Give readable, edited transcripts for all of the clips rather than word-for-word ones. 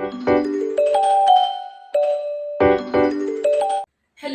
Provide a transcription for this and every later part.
Hello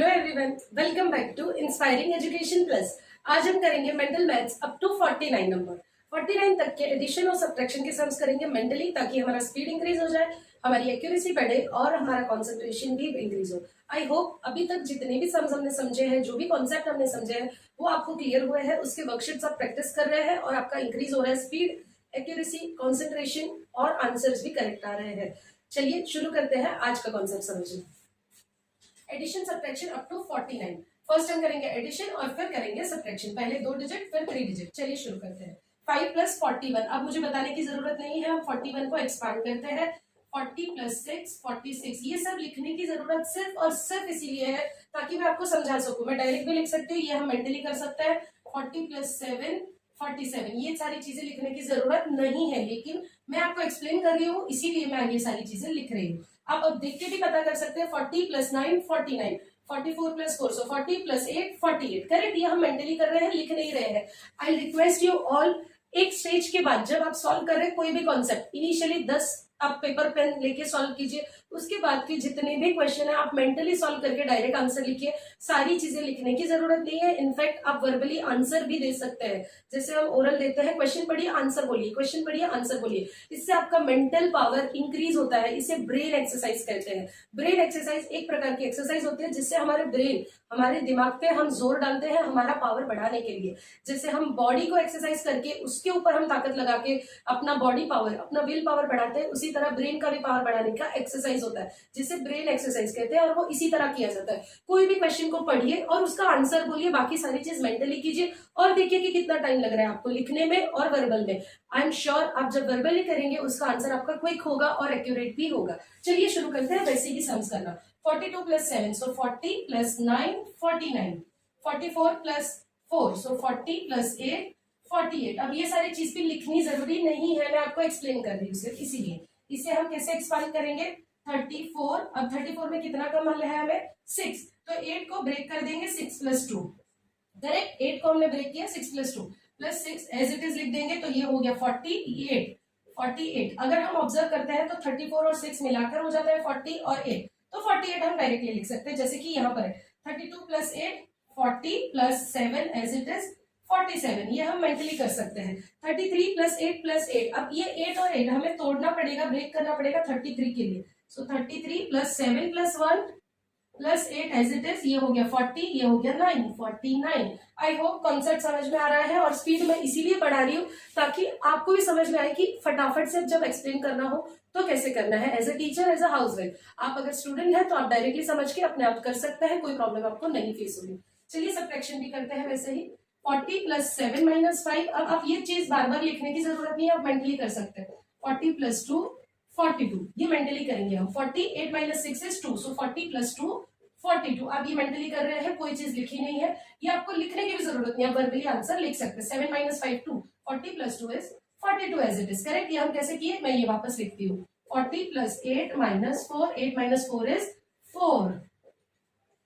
everyone, welcome back to inspiring education plus. आज हम करेंगे mental maths up to 49 number. 49 तक के एडिशन और सब्ट्रैक्शन के सम्स करेंगे मेंटली, ताकि हमारा स्पीड इंक्रीज हो जाए, हमारी एक्यूरेसी बढ़े और हमारा कंसंट्रेशन भी इंक्रीज हो। आई होप अभी तक जितने भी सम्स हमने समझे हैं, जो भी कॉन्सेप्ट हमने समझे हैं, वो आपको क्लियर हुए हैं। उसके वर्कशीट्स आप प्रैक्टिस कर रहे हैं और आपका इंक्रीज हो रहा है स्पीड, एक्यूरेसी, कंसंट्रेशन और आंसर्स भी करेक्ट आ रहे हैं। चलिए शुरू करते हैं आज का कॉन्सेप्ट समझना। Addition subtraction up to 49। First हम करेंगे एडिशन और फिर करेंगे सब्ट्रैक्शन, पहले 2 डिजिट फिर 3 डिजिट। चलिए शुरू करते हैं। 5 प्लस 41। अब मुझे बताने की जरूरत नहीं है, हम 41 को एक्सपांड करते हैं। 40 प्लस 6 46। ये सब लिखने की जरूरत सिर्फ और सिर्फ इसीलिए है ताकि मैं आपको समझा सकूं। मैं डायरेक्ट भी लिख सकती हूँ, ये हम मेंटली कर सकते हैं। 40 प्लस 7 47। ये सारी चीजें लिखने की जरूरत नहीं है, लेकिन मैं आपको एक्सप्लेन कर रही हूँ, इसीलिए मैं ये सारी चीजें लिख रही हूँ। आप अब देख के भी पता कर सकते हैं। 40 प्लस 9 49, 44 प्लस 4 सो 40 प्लस 8 48। करेक्ट, ये हम मेंटली कर रहे हैं, लिख नहीं रहे हैं। आई रिक्वेस्ट यू ऑल, एक स्टेज के बाद जब आप सॉल्व कर रहे हैं कोई भी कॉन्सेप्ट, इनिशियली 10 आप पेपर पेन लेके सॉल्व कीजिए। उसके बाद के जितने भी क्वेश्चन है आप मेंटली सॉल्व करके डायरेक्ट आंसर लिखिए। सारी चीजें लिखने की जरूरत नहीं है। इनफैक्ट आप वर्बली आंसर भी दे सकते हैं। जैसे हम ओरल देते हैं, क्वेश्चन पढ़िए आंसर बोलिए, क्वेश्चन पढ़िए आंसर बोलिए। इससे आपका मेंटल पावर इंक्रीज होता है। इसे ब्रेन एक्सरसाइज कहते हैं। ब्रेन एक्सरसाइज एक प्रकार की एक्सरसाइज होती है जिससे हमारे ब्रेन, हमारे दिमाग पे हम जोर डालते हैं हमारा पावर बढ़ाने के लिए। जैसे हम बॉडी को एक्सरसाइज करके उसके ऊपर हम ताकत लगा के अपना बॉडी पावर, अपना विल पावर बढ़ाते हैं, उसी तरह ब्रेन का भी पावर बढ़ाने का एक्सरसाइज होता है जिसे ब्रेन एक्सरसाइज कहते हैं। और वो इसी तरह किया जाता है। कोई भी क्वेश्चन को पढ़िए और उसका आंसर बोलिए, बाकी सारी चीज मेंटली कीजिए और देखिए कि कितना टाइम लग रहा है आपको लिखने में और वर्बल में। आई एम श्योर आप जब वर्बली करेंगे उसका आंसर आपका क्विक होगा और एक्यूरेट भी होगा। चलिए शुरू करते हैं वैसे ही सम्स करना। 42 प्लस 7 सो 40 प्लस 9 49, 44 प्लस 4 सो 40 प्लस 8 48। अब ये सारी चीज भी लिखनी जरूरी नहीं है, मैं आपको एक्सप्लेन कर रही हूँ सिर्फ इसीलिए। इसे हम कैसे एक्सपांड करेंगे? 34। अब 34 में कितना का मान है हमें? 6। तो 8 को ब्रेक कर देंगे 6 प्लस 2। करेक्ट, 8 को हमने ब्रेक किया 6 plus 2 plus 6 as it is लिख देंगे तो ये हो गया 48। 48 अगर हम ऑब्जर्व करते हैं तो 34 और 6 मिलाकर हो जाता है 40 और 8, तो 48 हम डायरेक्टली लिख सकते हैं जैसे कि यहाँ पर है 32 plus 8 40 plus 7 as it is 47। ये हम मेंटली कर सकते हैं। 33 प्लस 8 प्लस 8। अब ये 8 और 8 हमें तोड़ना पड़ेगा, ब्रेक करना पड़ेगा 33 के लिए। So 33 plus 7 plus 1 plus 8 as it is, ये हो गया 40, ये हो गया 9 49। आई होप कॉन्सेप्ट समझ में आ रहा है और स्पीड में इसीलिए बढ़ा रही हूँ ताकि आपको भी समझ में आए कि फटाफट से जब एक्सप्लेन करना हो तो कैसे करना है। As a teacher, as a house wife, आप अगर स्टूडेंट है तो आप डायरेक्टली समझ के अपने आप कर सकते हैं, कोई प्रॉब्लम आपको नहीं फेस होगी। चलिए सब्ट्रैक्शन भी करते हैं वैसे ही। 40 प्लस 7 माइनस 5। अब आप ये चीज बार बार लिखने की जरूरत नहीं है, आप मेंटली कर सकते हैं। 40 प्लस 2 42, ये मेंटली करेंगे हम। 48 माइनस 6 इज 2 सो 40 प्लस 2 42। आप ये मेंटली कर रहे हैं, कोई चीज लिखी नहीं है, ये आपको लिखने की भी जरूरत नहीं है, वर्बली आंसर लिख सकते हैं। 7 minus 5 2, 40 plus 2 is 42 as it is. Correct, ये हम कैसे किए मैं ये वापस लिखती हूँ। 40 plus 8 minus 4, 8 minus 4 is 4।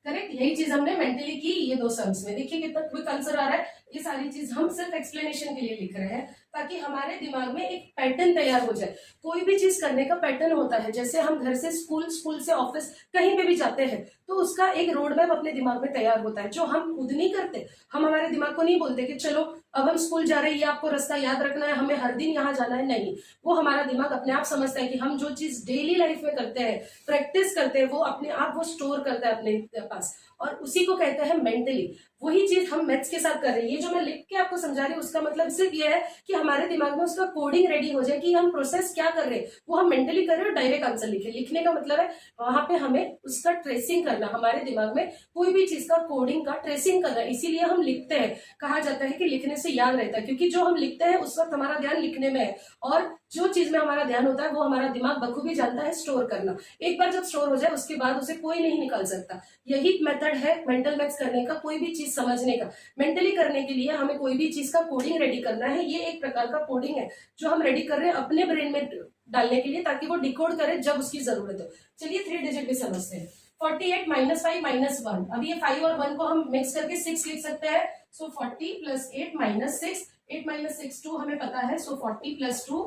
Correct, यही चीज हमने मेंटली की ये दो सम्स में। देखिए कितना क्विक आंसर आ रहा है। ये सारी चीज हम सिर्फ एक्सप्लेनेशन के लिए लिख रहे हैं ताकि हमारे दिमाग में एक पैटर्न तैयार हो जाए। कोई भी चीज करने का पैटर्न होता है। जैसे हम घर से स्कूल, स्कूल से ऑफिस, कहीं पे भी जाते हैं तो उसका एक रोड मैप अपने दिमाग में तैयार होता है, जो हम खुद नहीं करते। हम हमारे दिमाग को नहीं बोलते कि चलो अब हम स्कूल जा रहे हैं, ये आपको रास्ता याद रखना है, हमें हर दिन यहाँ जाना है। नहीं, वो हमारा दिमाग अपने आप समझता है कि हम जो चीज डेली लाइफ में करते हैं, प्रैक्टिस करते हैं, वो अपने आप वो स्टोर करता है अपने पास, और उसी को कहते हैं मेंटली। वही चीज हम मैथ्स के साथ कर रहे हैं। ये जो मैं लिख के आपको समझा रही हूँ उसका मतलब सिर्फ ये है कि हमारे दिमाग में उसका कोडिंग रेडी हो जाए कि हम प्रोसेस क्या कर रहे हैं, वो हम मेंटली कर रहे हैं और डायरेक्ट आंसर लिखे। लिखने का मतलब है वहां पे हमें उसका ट्रेसिंग करना, हमारे दिमाग में कोई भी चीज का कोडिंग का ट्रेसिंग करना, इसीलिए हम लिखते हैं। कहा जाता है कि लिखने से याद रहता है, क्योंकि जो हम लिखते हैं उस वक्त हमारा ध्यान लिखने में है, और जो चीज में हमारा ध्यान होता है वो हमारा दिमाग बखूबी जानता है स्टोर करना। एक बार जब स्टोर हो जाए उसके बाद उसे कोई नहीं निकाल सकता। यही मेथड है मेंटल मैथ्स करने का, कोई भी चीज समझने का। मेंटली करने के लिए हमें कोई भी चीज का कोडिंग रेडी करना है। ये एक प्रकार का कोडिंग है जो हम रेडी कर रहे हैं अपने ब्रेन में डालने के लिए, ताकि वो डिकोड करे जब उसकी जरूरत हो। चलिए 3 डिजिट भी समझते हैं। 48 माइनस 5 माइनस 1। अब ये 5 और 1 को हम मिक्स करके 6 लिख सकते हैं। सो 40 प्लस 8 माइनस 6, 8 माइनस 6 2 हमें पता है, सो 40 प्लस 2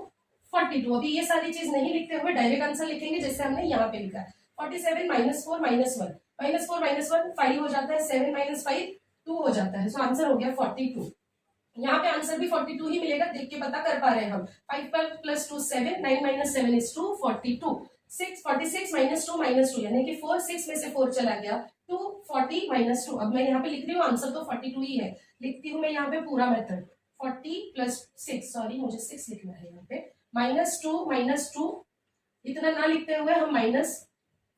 42। अभी ये सारी चीज नहीं लिखते हुए डायरेक्ट आंसर लिखेंगे जैसे हमने यहाँ पे लिखा है। 47 माइनस 4 माइनस 1, माइनस 4 माइनस 1 5 हो जाता है, 7 माइनस 5 2 हो जाता है। सो आंसर हो गया 42। यहाँ पे आंसर भी 42 ही मिलेगा, देख के पता कर पा रहे हैं हम। 5 plus 2 7, 9 minus 7 is 2, 42। 46 minus 2 minus 2 यानी कि 4, 6 में से 4 चला गया, 2 40 माइनस 2। अब मैं यहाँ पे लिख रही हूँ आंसर तो 42 ही है, लिखती हूँ मैं यहाँ पे पूरा मेथड। 40 प्लस 6, सॉरी मुझे 6 लिखना है यहाँ पे, माइनस 2 इतना ना लिखते हुए हम माइनस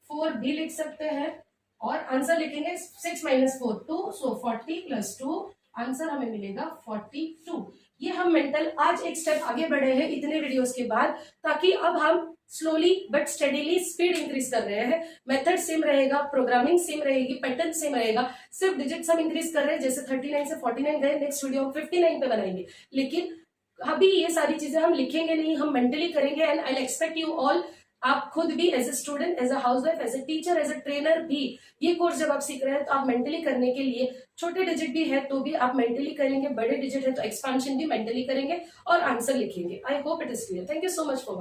4 भी लिख सकते हैं और आंसर लिखेंगे 6 माइनस 4 2, सो 40 प्लस 2, आंसर हमें मिलेगा 42। ये हम मेंटल आज एक स्टेप आगे बढ़े हैं इतने वीडियोस के बाद, ताकि अब हम slowly but steadily speed increase कर रहे हैं। मेथड सेम रहेगा, प्रोग्रामिंग सेम रहेगी, पैटर्न सेम रहेगा, सिर्फ डिजिट्स हम इंक्रीज कर रहे हैं। जैसे 39 से 49 गए, नेक्स्ट वीडियो हम 59 पे बनाएंगे। लेकिन अभी ये सारी चीजें हम लिखेंगे नहीं, हम मेंटली करेंगे। And I expect you all, आप खुद भी as a student, as a housewife, as a teacher, as a trainer भी ये कोर्स जब आप सीख रहे हैं तो आप मेंटली करने के लिए, छोटे डिजिट भी है तो भी आप मेंटली करेंगे, बड़े डिजिट है तो एक्सपांशन भी मेंटली करेंगे और आंसर लिखेंगे। I hope it is clear. Thank you so much for